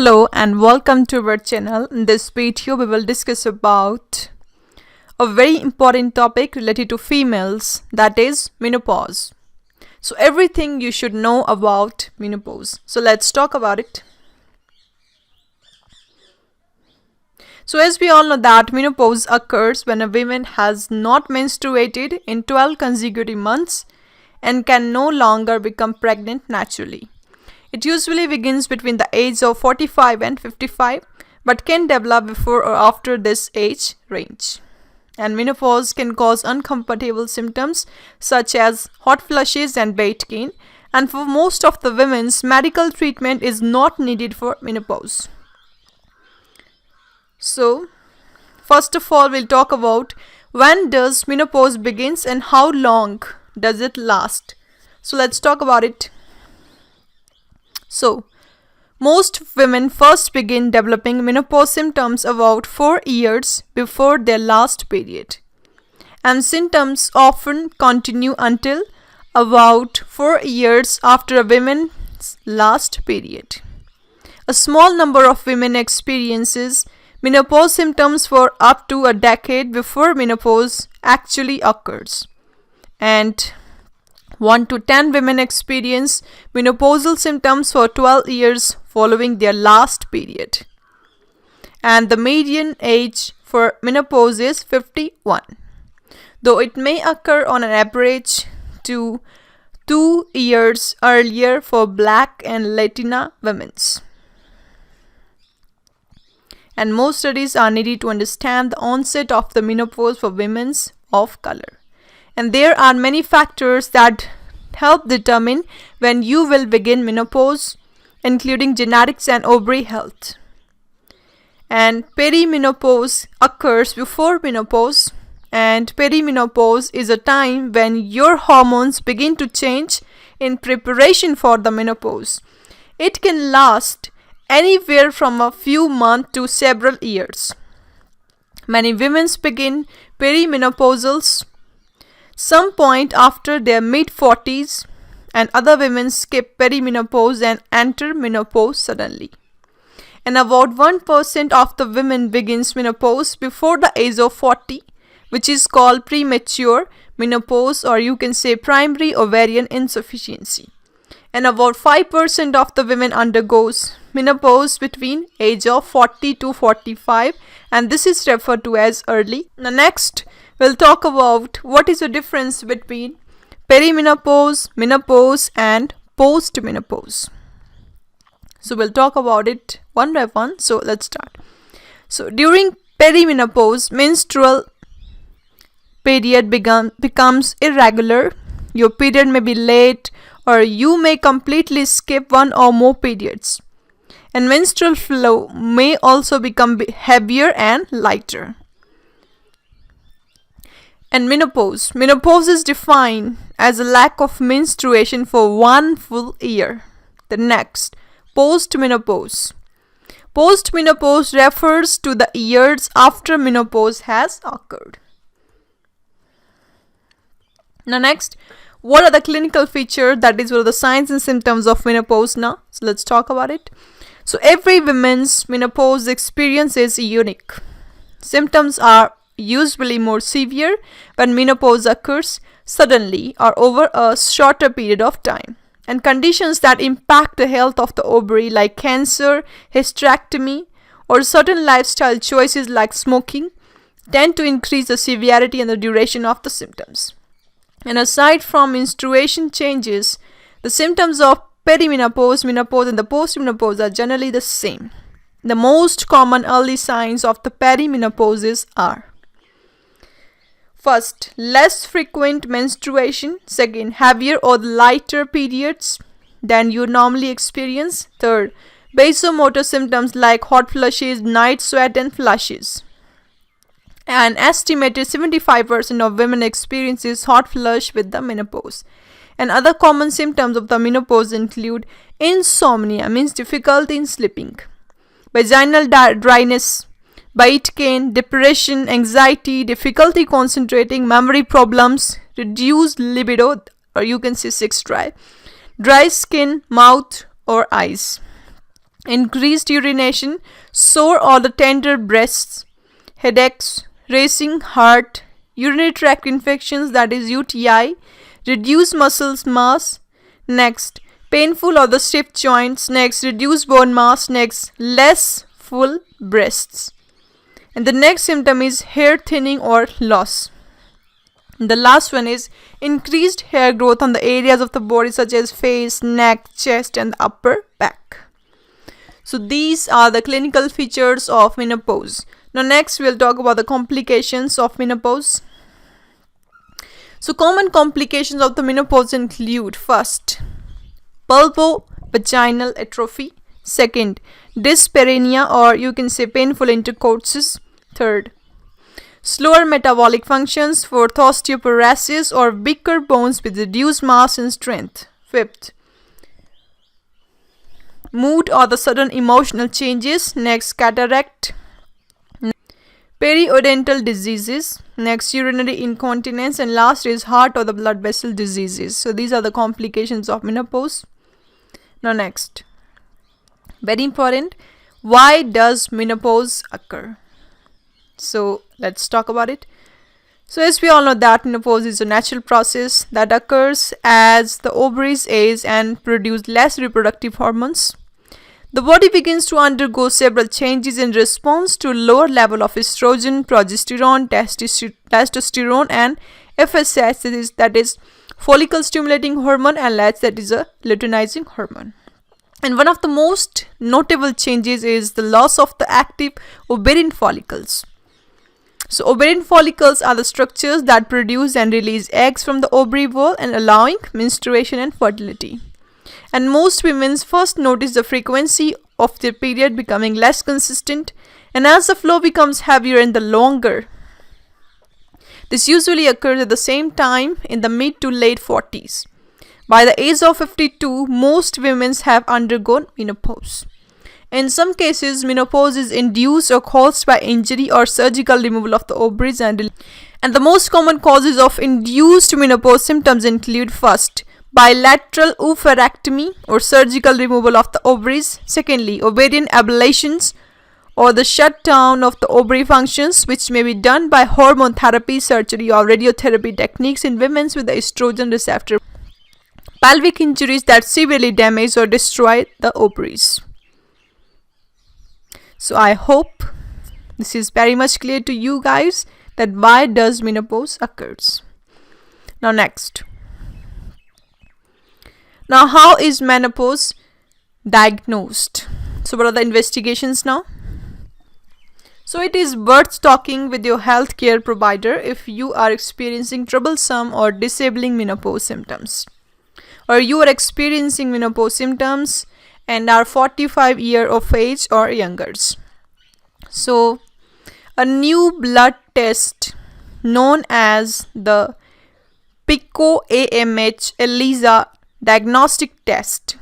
Hello and welcome to our channel. In this video we will discuss about a very important topic related to females, that is menopause. So everything you should know about menopause. So let's talk about it. So as we all know that menopause occurs when a woman has not menstruated in 12 consecutive months and can no longer become pregnant naturally. It usually begins between the age of 45 and 55, but can develop before or after this age range. And menopause can cause uncomfortable symptoms such as hot flushes and weight gain. And for most of the women's, medical treatment is not needed for menopause. So, first of all, we'll talk about when does menopause begins and how long does it last. So let's talk about it. So, most women first begin developing menopause symptoms about 4 years before their last period, and symptoms often continue until about 4 years after a woman's last period. A small number of women experiences menopause symptoms for up to a decade before menopause actually occurs, and 1 to 10 women experience menopausal symptoms for 12 years following their last period. And the median age for menopause is 51, though it may occur on an average to 2 years earlier for Black and Latina women. And most studies are needed to understand the onset of the menopause for women of color. And there are many factors that help determine when you will begin menopause, including genetics and ovary health. And perimenopause occurs before menopause, and perimenopause is a time when your hormones begin to change in preparation for the menopause. It can last anywhere from a few months to several years. Many women begin perimenopausal some point after their mid-40s, and other women skip perimenopause and enter menopause suddenly. And about 1% of the women begins menopause before the age of 40, which is called premature menopause, or you can say primary ovarian insufficiency. And about 5% of the women undergoes menopause between age of 40 to 45, and this is referred to as early. Now next, we'll talk about what is the difference between perimenopause, menopause and postmenopause. So we'll talk about it one by one. So let's start. So during perimenopause, menstrual period becomes irregular. Your period may be late, or you may completely skip one or more periods. And menstrual flow may also become heavier and lighter. And menopause. Menopause is defined as a lack of menstruation for 1 full year. The next, postmenopause. Postmenopause refers to the years after menopause has occurred. Now next, what are the clinical features, that is, what are the signs and symptoms of menopause now? So let's talk about it. So every woman's menopause experience is unique. Symptoms are usually more severe when menopause occurs suddenly or over a shorter period of time. And conditions that impact the health of the ovary, like cancer, hysterectomy, or certain lifestyle choices like smoking, tend to increase the severity and the duration of the symptoms. And aside from menstruation changes, the symptoms of perimenopause, menopause, and the postmenopause are generally the same. The most common early signs of the perimenopause are: first, less frequent menstruation. Second, heavier or lighter periods than you normally experience. Third, vasomotor symptoms like hot flushes, night sweat, and flushes. An estimated 75% of women experiences hot flush with the menopause. And other common symptoms of the menopause include insomnia, means difficulty in sleeping, vaginal dryness, weight gain, depression, anxiety, difficulty concentrating, memory problems, reduced libido, or you can say sex drive, dry skin, mouth or eyes. increased urination, sore or the tender breasts, headaches, racing heart, urinary tract infections, that is UTI, reduced muscles mass, next painful or the stiff joints, next reduced bone mass, next less full breasts. And the next symptom is hair thinning or loss. The last one is increased hair growth on the areas of the body such as face, neck, chest and the upper back. So these are the clinical features of menopause. Now next we'll talk about the complications of menopause. So common complications of the menopause include: first, vulvovaginal atrophy; second, dyspareunia or you can say painful intercourses; third, slower metabolic functions; fourth, osteoporosis or weaker bones with reduced mass and strength; fifth, mood or the sudden emotional changes; next, cataract; periodontal diseases; next, urinary incontinence; and last is heart or the blood vessel diseases. So these are the complications of menopause. Now next, very important, why does menopause occur? So let's talk about it. So as we all know that menopause is a natural process that occurs as the ovaries age and produce less reproductive hormones. The body begins to undergo several changes in response to lower level of estrogen, progesterone, testosterone and FSH, that is follicle stimulating hormone, and LH, that is a luteinizing hormone. And one of the most notable changes is the loss of the active ovarian follicles. So ovarian follicles are the structures that produce and release eggs from the ovary wall and allowing menstruation and fertility. And most women first notice the frequency of their period becoming less consistent, and as the flow becomes heavier and the longer. This usually occurs at the same time in the mid to late 40s. By the age of 52, most women have undergone menopause. In some cases, menopause is induced or caused by injury or surgical removal of the ovaries, and the most common causes of induced menopause symptoms include: first, bilateral oophorectomy or surgical removal of the ovaries; secondly, ovarian ablations or the shutdown of the ovary functions, which may be done by hormone therapy, surgery or radiotherapy techniques in women with the estrogen receptor; pelvic injuries that severely damage or destroy the ovaries. So I hope this is very much clear to you guys that why does menopause occurs. Now next, now how is menopause diagnosed? So what are the investigations now? So it is worth talking with your healthcare provider if you are experiencing troublesome or disabling menopause symptoms, or you are experiencing menopause symptoms and are 45 years of age or younger. So a new blood test known as the PICO-AMH ELISA diagnostic test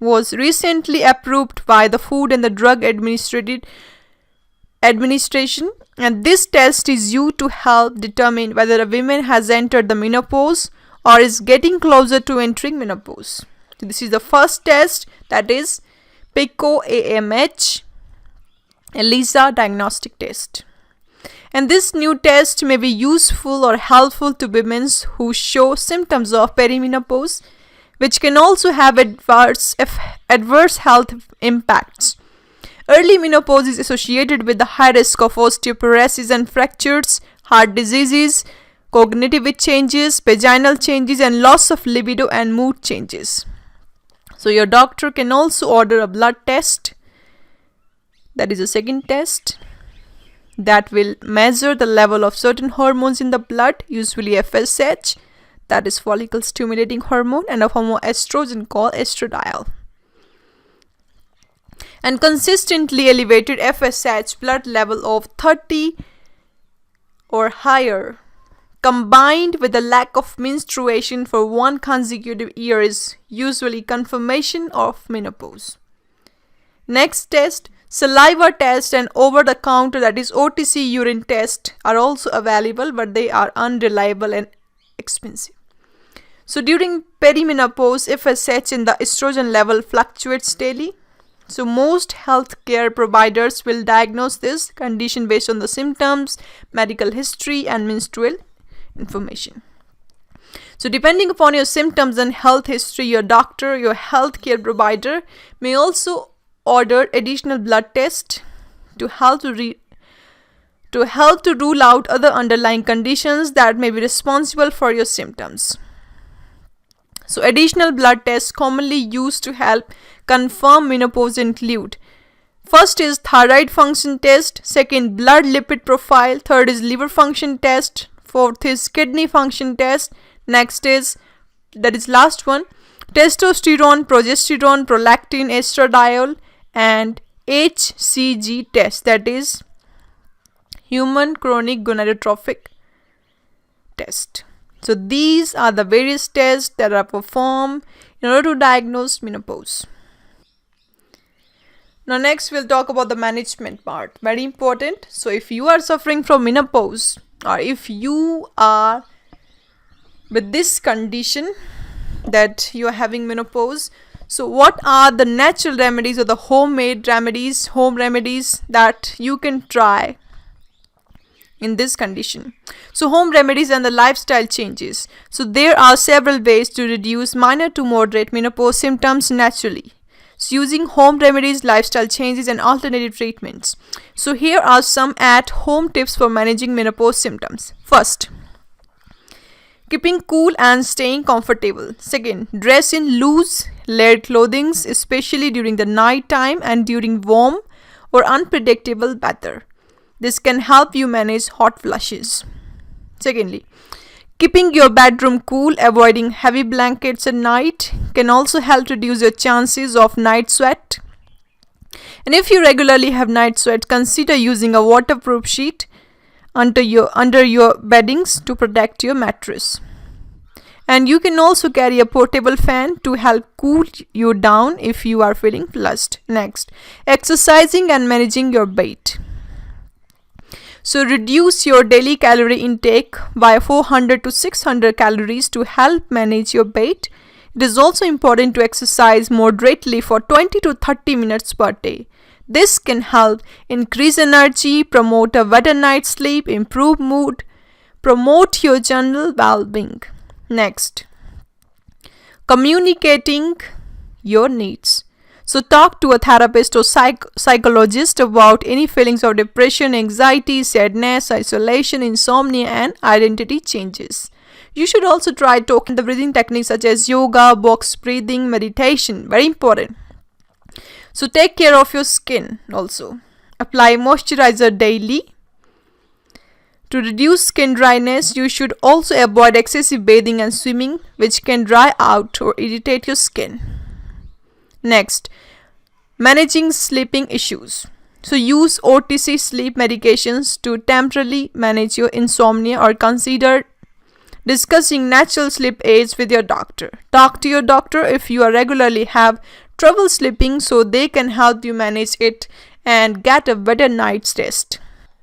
was recently approved by the Food and the Drug Administration, and this test is used to help determine whether a woman has entered the menopause or is getting closer to entering menopause. So this is the first test, that is PICO-AMH ELISA diagnostic test. And this new test may be useful or helpful to women who show symptoms of perimenopause, which can also have adverse health impacts. Early menopause is associated with the high risk of osteoporosis and fractures, heart diseases, cognitive changes, vaginal changes, and loss of libido and mood changes. So your doctor can also order a blood test, that is a second test, that will measure the level of certain hormones in the blood, usually FSH, that is follicle stimulating hormone, and a form of estrogen called estradiol. And consistently elevated FSH blood level of 30 or higher, combined with the lack of menstruation for one consecutive year, is usually confirmation of menopause. Next test, saliva test and over-the-counter, that is OTC urine test, are also available, but they are unreliable and expensive. So during perimenopause, FSH in the estrogen level fluctuates daily. So most healthcare providers will diagnose this condition based on the symptoms, medical history, and menstrual information. So depending upon your symptoms and health history, your doctor, your healthcare provider may also order additional blood tests to help to rule out other underlying conditions that may be responsible for your symptoms. So additional blood tests commonly used to help confirm menopause include: first is thyroid function test, second blood lipid profile, third is liver function test, fourth is kidney function test, next is, that is last one, testosterone, progesterone, prolactin, estradiol, and HCG test, that is human chronic gonadotrophic test. So these are the various tests that are performed in order to diagnose menopause. Now next we'll talk about the management part. Very important. So if you are suffering from menopause, or if you are with this condition that you are having menopause, so what are the natural remedies or the home remedies that you can try in this condition? So home remedies and the lifestyle changes. So there are several ways to reduce minor to moderate menopause symptoms naturally. So using home remedies, lifestyle changes, and alternative treatments. So here are some at-home tips for managing menopause symptoms. First, keeping cool and staying comfortable. Second, dress in loose layered clothing, especially during the night time and during warm or unpredictable weather. This can help you manage hot flushes. Secondly, keeping your bedroom cool, avoiding heavy blankets at night can also help reduce your chances of night sweat. And if you regularly have night sweat, consider using a waterproof sheet under your beddings to protect your mattress. And you can also carry a portable fan to help cool you down if you are feeling flushed. Next, exercising and managing your weight. So reduce your daily calorie intake by 400 to 600 calories to help manage your weight. It is also important to exercise moderately for 20 to 30 minutes per day. This can help increase energy, promote a better night's sleep, improve mood, promote your general well-being. Next, communicating your needs. So talk to a therapist or psychologist about any feelings of depression, anxiety, sadness, isolation, insomnia, and identity changes. You should also try talking the breathing techniques such as yoga, box breathing, meditation. Very important. So take care of your skin also. Apply moisturizer daily. To reduce skin dryness, you should also avoid excessive bathing and swimming, which can dry out or irritate your skin. Next, managing sleeping issues. So use OTC sleep medications to temporarily manage your insomnia, or consider discussing natural sleep aids with your doctor. Talk to your doctor if you regularly have trouble sleeping, so they can help you manage it and get a better night's rest.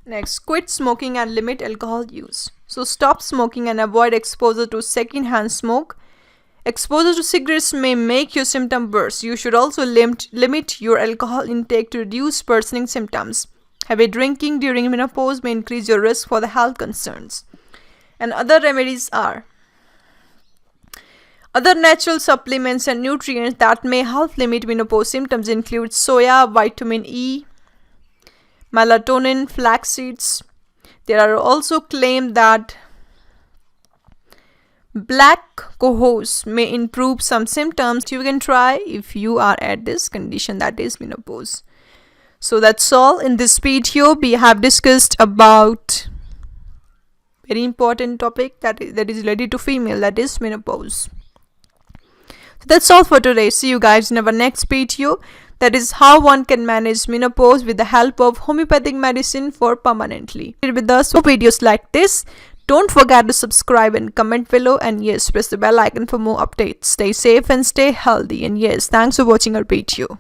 Next, quit smoking and limit alcohol use. So stop smoking and avoid exposure to second-hand smoke. Exposure to cigarettes may make your symptoms worse. You should also limit your alcohol intake to reduce worsening symptoms. Heavy drinking during menopause may increase your risk for the health concerns. And other remedies are other natural supplements and nutrients that may help limit menopause symptoms include soya, vitamin E, melatonin, flax seeds. There are also claims that black cohoes may improve some symptoms you can try if you are at this condition, that is menopause. So that's all in this video. We have discussed about very important topic that is related to female, that is menopause. So that's all for today. See you guys in our next video, that is how one can manage menopause with the help of homeopathic medicine for permanently. With us for videos like this. Don't forget to subscribe and comment below, and yes, press the bell icon for more updates. Stay safe and stay healthy, and yes, thanks for watching our video.